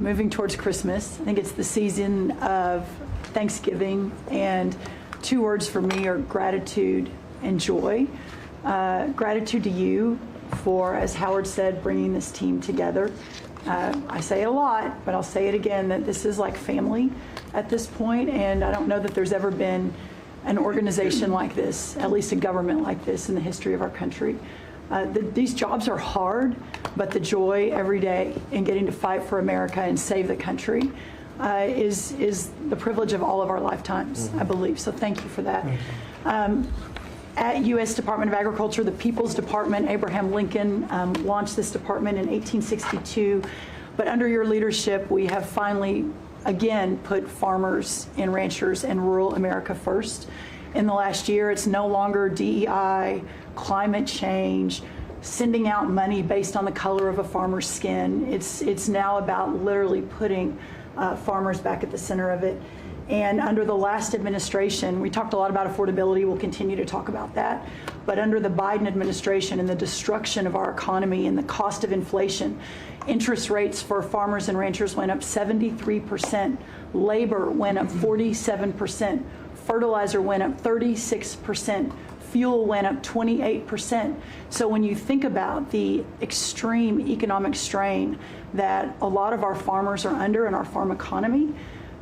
moving towards Christmas, I think it's the season of Thanksgiving, and 2 words for me are gratitude and joy. Gratitude to you for, as Howard said, bringing this team together. I say it a lot, but I'll say it again, that this is like family at this point, and I don't know that there's ever been an organization like this, at least a government like this in the history of our country. These jobs are hard, but the joy every day in getting to fight for America and save the country is the privilege of all of our lifetimes, I believe. So thank you for that. At U.S. Department of Agriculture, the People's Department, Abraham Lincoln launched this department in 1862. But under your leadership, we have finally, again, put farmers and ranchers and rural America first. In the last year, it's no longer DEI, climate change, sending out money based on the color of a farmer's skin. It's now about literally putting farmers back at the center of it. And under the last administration, we talked a lot about affordability. We'll continue to talk about that. But under the Biden administration and the destruction of our economy and the cost of inflation, interest rates for farmers and ranchers went up 73%. Labor went up 47%. Fertilizer went up 36%. Fuel went up 28%. So when you think about the extreme economic strain that a lot of our farmers are under in our farm economy,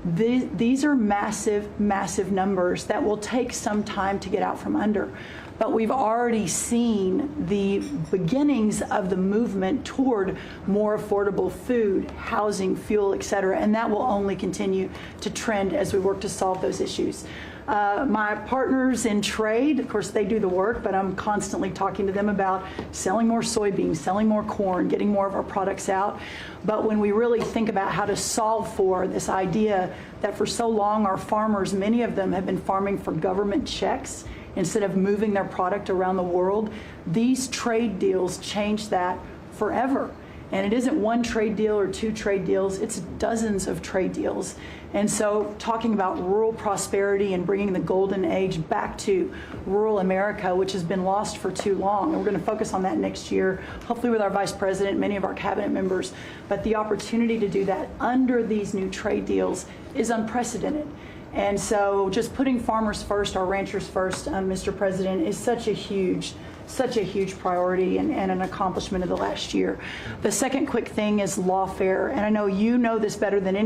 these are massive, massive numbers that will take some time to get out from under. But we've already seen the beginnings of the movement toward more affordable food, housing, fuel, et cetera, and that will only continue to trend as we work to solve those issues. My partners in trade, of course, they do the work, but I'm constantly talking to them about selling more soybeans, selling more corn, getting more of our products out. But when we really think about how to solve for this idea that for so long our farmers, many of them have been farming for government checks instead of moving their product around the world, these trade deals change that forever. And it isn't one trade deal or two trade deals, it's dozens of trade deals. And so talking about rural prosperity and bringing the golden age back to rural America, which has been lost for too long. And we're going to focus on that next year, hopefully with our vice president, many of our cabinet members. But the opportunity to do that under these new trade deals is unprecedented. And so just putting farmers first, our ranchers first, Mr. President, is such a huge priority and an accomplishment of the last year. The second quick thing is lawfare. And I know you know this better than anyone.